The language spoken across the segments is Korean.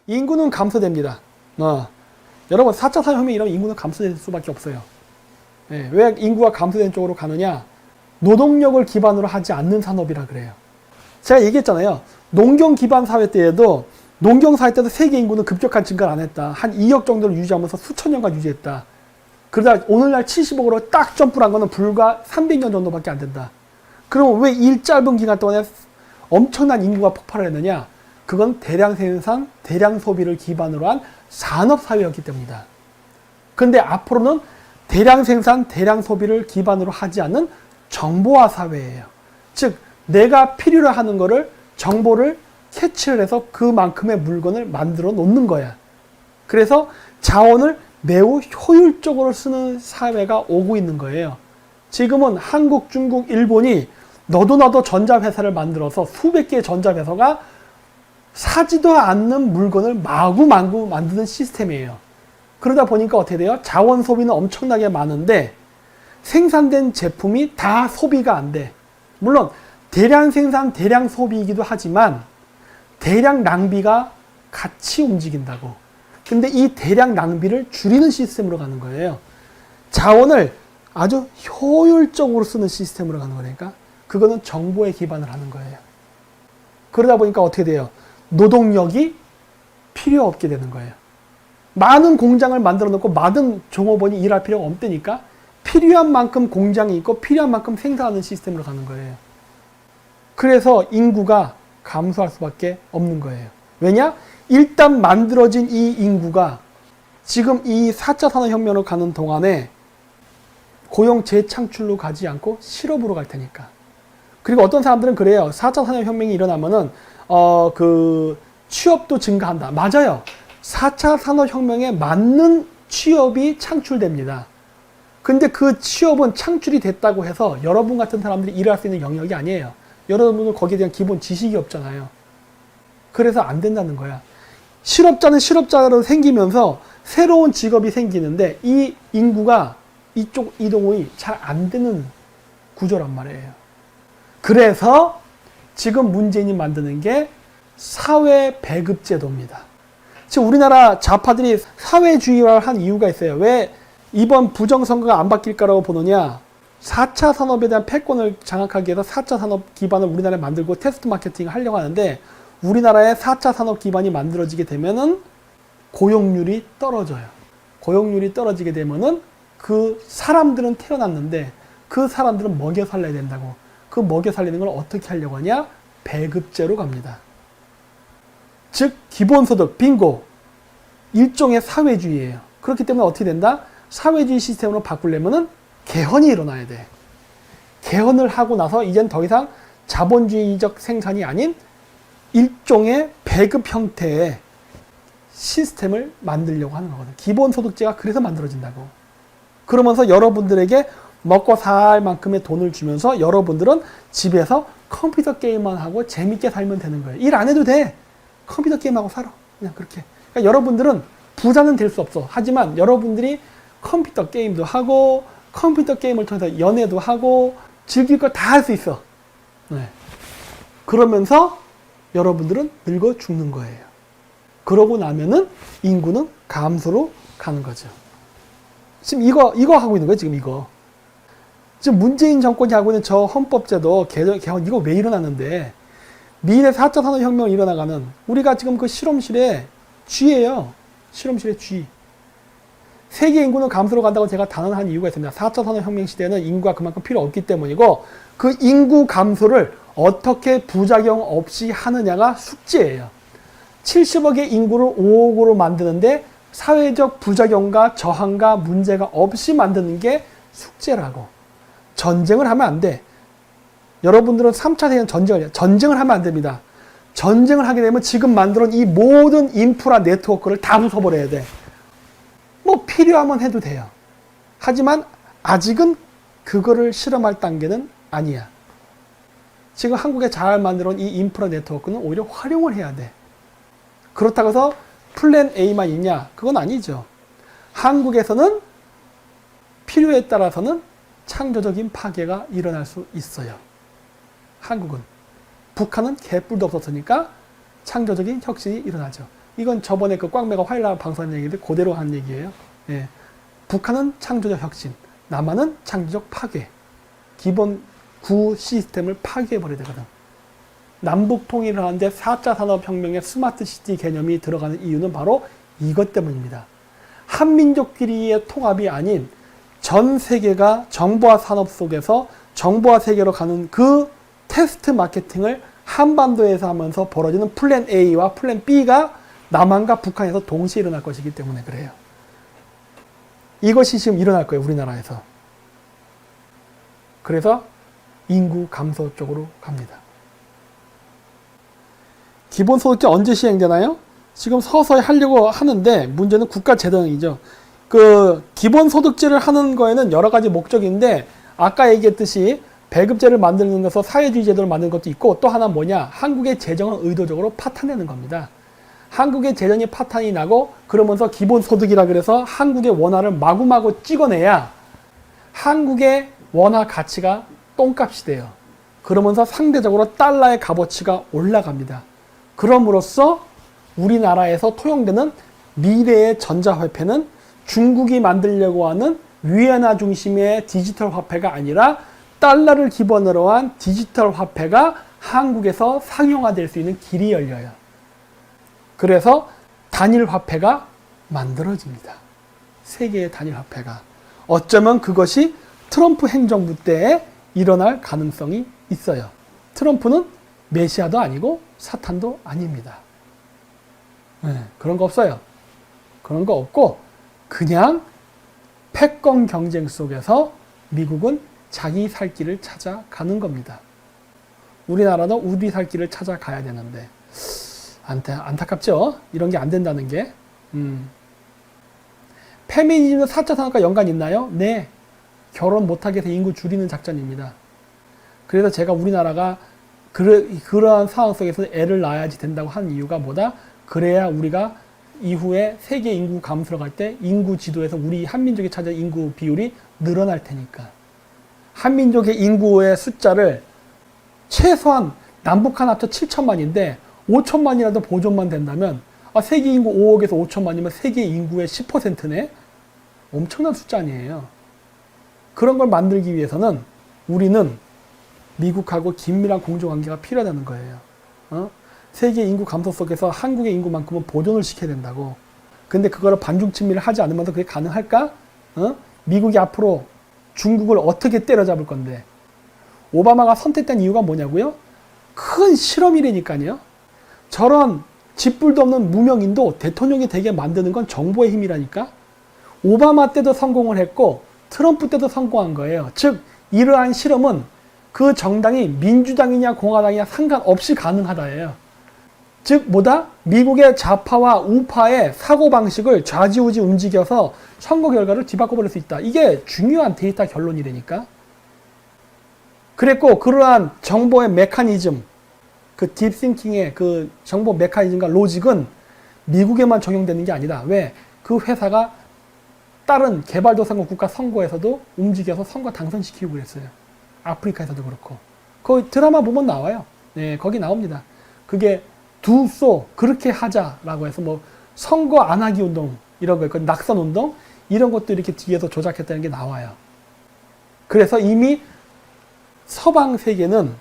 인구는 감소됩니다. 여러분 4차 산업혁명 이러면 인구는 감소될 수밖에 없어요. 예, 왜 인구가 감소된 쪽으로 가느냐? 노동력을 기반으로 하지 않는 산업이라 그래요. 제가 얘기했잖아요. 농경 기반 사회 때에도 농경 사회 때도 세계 인구는 급격한 증가를 안 했다. 한 2억 정도를 유지하면서 수천 년간 유지했다. 그러다 오늘날 70억으로 딱 점프를 한 거는 불과 300년 정도밖에 안 된다. 그럼 왜 이 짧은 기간 동안에 엄청난 인구가 폭발을 했느냐? 그건 대량 생산, 대량 소비를 기반으로 한 산업 사회였기 때문이다. 그런데 앞으로는 대량 생산, 대량 소비를 기반으로 하지 않는 정보화 사회예요. 즉 내가 필요로 하는 거를 정보를 캐치를 해서 그만큼의 물건을 만들어 놓는 거야. 그래서 자원을 매우 효율적으로 쓰는 사회가 오고 있는 거예요. 지금은 한국, 중국, 일본이 너도 나도 전자회사를 만들어서 수백 개의 전자회사가 사지도 않는 물건을 마구마구 만드는 시스템이에요. 그러다 보니까 어떻게 돼요? 자원 소비는 엄청나게 많은데 생산된 제품이 다 소비가 안 돼. 물론 대량 생산, 대량 소비이기도 하지만 대량 낭비가 같이 움직인다고. 근데 이 대량 낭비를 줄이는 시스템으로 가는 거예요. 자원을 아주 효율적으로 쓰는 시스템으로 가는 거니까 그거는 정보에 기반을 하는 거예요. 그러다 보니까 어떻게 돼요? 노동력이 필요 없게 되는 거예요. 많은 공장을 만들어 놓고 많은 종업원이 일할 필요가 없다니까 필요한 만큼 공장이 있고 필요한 만큼 생산하는 시스템으로 가는 거예요. 그래서 인구가 감소할 수밖에 없는 거예요. 왜냐? 일단 만들어진 이 인구가 지금 이 4차 산업혁명으로 가는 동안에 고용 재창출로 가지 않고 실업으로 갈 테니까. 그리고 어떤 사람들은 그래요. 4차 산업혁명이 일어나면은 취업도 증가한다. 맞아요. 4차 산업혁명에 맞는 취업이 창출됩니다. 근데 그 취업은 창출이 됐다고 해서 여러분 같은 사람들이 일할 수 있는 영역이 아니에요. 여러분은 거기에 대한 기본 지식이 없잖아요. 그래서 안 된다는 거야. 실업자는 실업자로 생기면서 새로운 직업이 생기는데 이 인구가 이쪽 이동이 잘 안 되는 구조란 말이에요. 그래서 지금 문재인이 만드는 게 사회 배급 제도입니다. 지금 우리나라 좌파들이 사회주의화를 한 이유가 있어요. 왜 이번 부정선거가 안 바뀔까라고 보느냐? 4차 산업에 대한 패권을 장악하기 위해서 4차 산업 기반을 우리나라에 만들고 테스트 마케팅을 하려고 하는데 우리나라의 4차 산업 기반이 만들어지게 되면은 고용률이 떨어져요. 고용률이 떨어지게 되면은 그 사람들은 태어났는데 그 사람들은 먹여 살려야 된다고. 그 먹여 살리는 걸 어떻게 하려고 하냐? 배급제로 갑니다. 즉 기본소득, 빙고. 일종의 사회주의예요. 그렇기 때문에 어떻게 된다? 사회주의 시스템으로 바꾸려면은 개헌이 일어나야 돼. 개헌을 하고 나서 이젠 더 이상 자본주의적 생산이 아닌 일종의 배급 형태의 시스템을 만들려고 하는 거거든. 기본소득제가 그래서 만들어진다고. 그러면서 여러분들에게 먹고 살 만큼의 돈을 주면서 여러분들은 집에서 컴퓨터 게임만 하고 재밌게 살면 되는 거예요. 일 안 해도 돼. 컴퓨터 게임하고 살아. 그냥 그렇게. 그러니까 여러분들은 부자는 될 수 없어. 하지만 여러분들이 컴퓨터 게임도 하고 컴퓨터 게임을 통해서 연애도 하고 즐길 걸 다 할 수 있어. 네. 그러면서 여러분들은 늙어 죽는 거예요. 그러고 나면은 인구는 감소로 가는 거죠. 지금 이거 하고 있는 거예요. 지금 이거. 지금 문재인 정권이 하고 있는 저 헌법제도 개헌 이거 왜 일어나는데 미래 4차 산업혁명이 일어나가는 우리가 지금 그 실험실의 쥐예요. 실험실의 쥐. 세계 인구는 감소로 간다고 제가 단언한 이유가 있습니다. 4차 산업혁명 시대에는 인구가 그만큼 필요 없기 때문이고 그 인구 감소를 어떻게 부작용 없이 하느냐가 숙제예요. 70억의 인구를 5억으로 만드는데 사회적 부작용과 저항과 문제가 없이 만드는 게 숙제라고. 전쟁을 하면 안 돼. 여러분들은 3차 세계는 전쟁을 하면 안 됩니다. 전쟁을 하게 되면 지금 만들어놓은 이 모든 인프라 네트워크를 다 부숴버려야 돼. 뭐 필요하면 해도 돼요. 하지만 아직은 그거를 실험할 단계는 아니야. 지금 한국에 잘 만들어놓은 이 인프라 네트워크는 오히려 활용을 해야 돼. 그렇다고 해서 플랜 A만 있냐? 그건 아니죠. 한국에서는 필요에 따라서는 창조적인 파괴가 일어날 수 있어요. 한국은. 북한은 개뿔도 없었으니까 창조적인 혁신이 일어나죠. 이건 저번에 그 꽝매가 화일락 방송한 얘기인데 그대로 한 얘기예요. 예. 북한은 창조적 혁신, 남한은 창조적 파괴. 기본 구 시스템을 파괴해버려야 되거든. 남북 통일을 하는데 4차 산업혁명의 스마트 시티 개념이 들어가는 이유는 바로 이것 때문입니다. 한민족끼리의 통합이 아닌 전 세계가 정보화 산업 속에서 정보화 세계로 가는 그 테스트 마케팅을 한반도에서 하면서 벌어지는 플랜 A와 플랜 B가 남한과 북한에서 동시에 일어날 것이기 때문에 그래요. 이것이 지금 일어날 거예요, 우리나라에서. 그래서 인구 감소 쪽으로 갑니다. 기본소득제 언제 시행되나요? 지금 서서히 하려고 하는데 문제는 국가 재정이죠. 그 기본소득제를 하는 거에는 여러 가지 목적인데 아까 얘기했듯이 배급제를 만드는 것에서 사회주의 제도를 만드는 것도 있고 또 하나 뭐냐? 한국의 재정을 의도적으로 파탄내는 겁니다. 한국의 재정이 파탄이 나고 그러면서 기본소득이라 그래서 한국의 원화를 마구마구 찍어내야 한국의 원화 가치가 똥값이 돼요. 그러면서 상대적으로 달러의 값어치가 올라갑니다. 그럼으로써 우리나라에서 통용되는 미래의 전자화폐는 중국이 만들려고 하는 위안화 중심의 디지털 화폐가 아니라 달러를 기반으로 한 디지털 화폐가 한국에서 상용화될 수 있는 길이 열려요. 그래서 단일 화폐가 만들어집니다. 세계의 단일 화폐가. 어쩌면 그것이 트럼프 행정부 때에 일어날 가능성이 있어요. 트럼프는 메시아도 아니고 사탄도 아닙니다. 그런 거 없어요. 그런 거 없고 그냥 패권 경쟁 속에서 미국은 자기 살 길을 찾아가는 겁니다. 우리나라도 우리 살 길을 찾아가야 되는데 안타깝죠? 이런 게 안 된다는 게. 페미니즘은 4차 산업과 연관이 있나요? 네. 결혼 못하게 해서 인구 줄이는 작전입니다. 그래서 제가 우리나라가 그러한 상황 속에서 애를 낳아야지 된다고 하는 이유가 뭐다? 그래야 우리가 이후에 세계 인구 감소로 갈 때 인구 지도에서 우리 한민족이 차지한 인구 비율이 늘어날 테니까. 한민족의 인구의 숫자를 최소한 남북한 합쳐 7천만인데 5천만이라도 보존만 된다면 세계 인구 5억에서 5천만이면 세계 인구의 10%네? 엄청난 숫자 아니에요. 그런 걸 만들기 위해서는 우리는 미국하고 긴밀한 공조관계가 필요하다는 거예요. 세계 인구 감소 속에서 한국의 인구만큼은 보존을 시켜야 된다고. 근데 그거를 반중 친밀을 하지 않으면서 그게 가능할까? 미국이 앞으로 중국을 어떻게 때려잡을 건데. 오바마가 선택된 이유가 뭐냐고요? 큰 실험이라니까요. 저런 짓불도 없는 무명인도 대통령이 되게 만드는 건 정보의 힘이라니까. 오바마 때도 성공을 했고 트럼프 때도 성공한 거예요. 즉 이러한 실험은 그 정당이 민주당이냐 공화당이냐 상관없이 가능하다예요. 즉 뭐다? 미국의 좌파와 우파의 사고방식을 좌지우지 움직여서 선거 결과를 뒤바꿔버릴 수 있다. 이게 중요한 데이터 결론이라니까. 그랬고 그러한 정보의 메커니즘, 그 딥싱킹의 그 정보 메커니즘과 로직은 미국에만 적용되는 게 아니다. 왜? 그 회사가 다른 개발도상국 국가 선거에서도 움직여서 선거 당선시키고 그랬어요. 아프리카에서도 그렇고. 그 드라마 보면 나와요. 네, 거기 나옵니다. 그게 두소 그렇게 하자라고 해서 뭐 선거 안 하기 운동 이런 거 있고 낙선 운동 이런 것도 이렇게 뒤에서 조작했다는 게 나와요. 그래서 이미 서방 세계는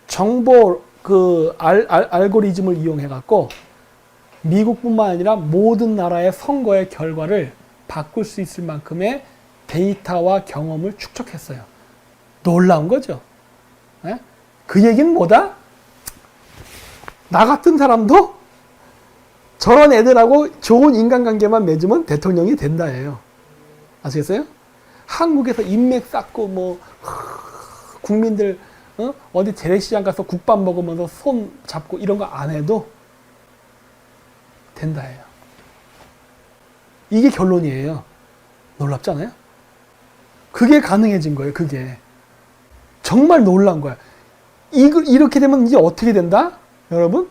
정보 그 알고리즘을 이용해 갖고 미국뿐만 아니라 모든 나라의 선거의 결과를 바꿀 수 있을 만큼의 데이터와 경험을 축적했어요. 놀라운 거죠. 네? 그 얘기는 뭐다? 나 같은 사람도 저런 애들하고 좋은 인간관계만 맺으면 대통령이 된다예요. 아시겠어요? 한국에서 인맥 쌓고 뭐 국민들 어디 재래시장 가서 국밥 먹으면서 손 잡고 이런 거 안 해도 된다예요. 이게 결론이에요. 놀랍지 않아요? 그게 가능해진 거예요. 그게 정말 놀란 거야. 이렇게 되면 이제 어떻게 된다? 여러분,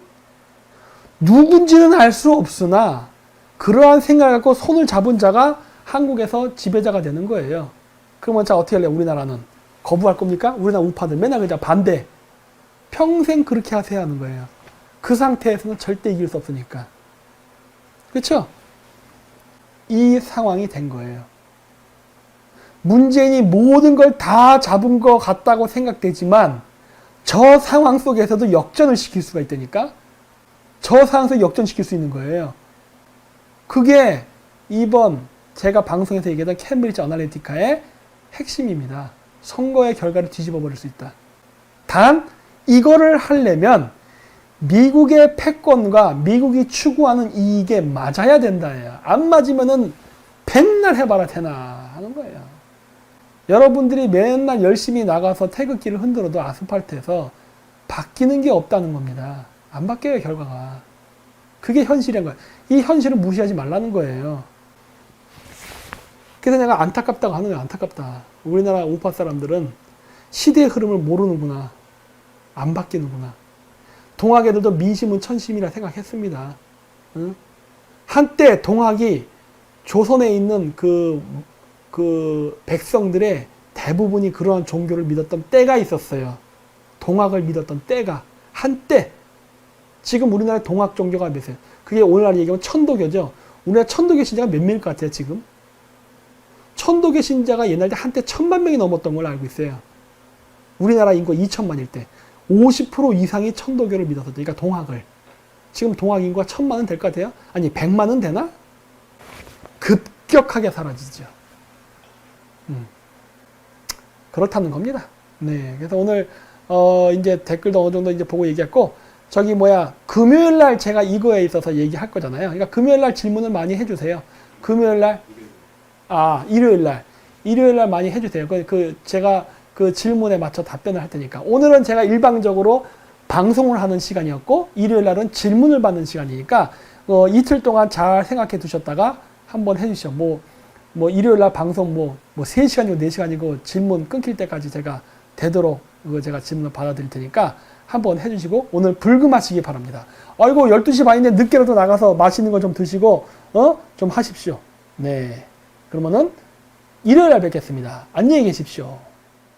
누군지는 알 수 없으나 그러한 생각을 갖고 손을 잡은 자가 한국에서 지배자가 되는 거예요. 그러면 자 어떻게 할래요? 우리나라는 거부할 겁니까? 우리나라 우파들 맨날 그냥 반대. 평생 그렇게 하세요 하는 거예요. 그 상태에서는 절대 이길 수 없으니까. 그렇죠? 이 상황이 된 거예요. 문재인이 모든 걸 다 잡은 것 같다고 생각되지만 저 상황 속에서도 역전을 시킬 수가 있다니까? 저 상황에서 역전시킬 수 있는 거예요. 그게 이번 제가 방송에서 얘기했던 캠브리지 어널리티카의 핵심입니다. 선거의 결과를 뒤집어 버릴 수 있다. 단 이거를 하려면 미국의 패권과 미국이 추구하는 이익에 맞아야 된다예요. 안 맞으면은 백날 해봐라 되나 하는 거예요. 여러분들이 맨날 열심히 나가서 태극기를 흔들어도 아스팔트에서 바뀌는 게 없다는 겁니다. 안 바뀌어요, 결과가. 그게 현실인 거예요. 이 현실은 무시하지 말라는 거예요. 그래서 내가 안타깝다고 하는 거예요. 안타깝다. 우리나라 우파 사람들은 시대의 흐름을 모르는구나. 안 바뀌는구나. 동학애들도 민심은 천심이라 생각했습니다. 응? 한때 동학이 조선에 있는 그 백성들의 대부분이 그러한 종교를 믿었던 때가 있었어요. 동학을 믿었던 때가. 한때. 지금 우리나라의 동학 종교가 몇이에요? 그게 오늘날 얘기하면 천도교죠. 우리나라 천도교 신자가 몇 명일 것 같아요, 지금? 천도교 신자가 옛날에 한때 1000만 명이 넘었던 걸로 알고 있어요. 우리나라 인구 2000만일 때. 50% 이상이 천도교를 믿었었죠. 그러니까 동학을. 지금 동학 인구가 1000만은 될 것 같아요? 아니, 100만은 되나? 급격하게 사라지죠. 그렇다는 겁니다. 네. 그래서 오늘, 이제 댓글도 어느 정도 이제 보고 얘기했고, 금요일 날 제가 이거에 있어서 얘기할 거잖아요. 그러니까 금요일 날 질문을 많이 해주세요. 금요일 날, 일요일 날 많이 해주세요. 제가 그 질문에 맞춰 답변을 할 테니까. 오늘은 제가 일방적으로 방송을 하는 시간이었고, 일요일 날은 질문을 받는 시간이니까, 이틀 동안 잘 생각해 두셨다가 한번 해주시죠. 일요일 날 방송 3시간이고 4시간이고 질문 끊길 때까지 제가 되도록 제가 질문을 받아드릴 테니까 한번 해주시고 오늘 불금하시기 바랍니다. 아이고 12시 반인데 늦게라도 나가서 맛있는 거 좀 드시고 좀 하십시오. 네. 그러면은 일요일 날 뵙겠습니다. 안녕히 계십시오.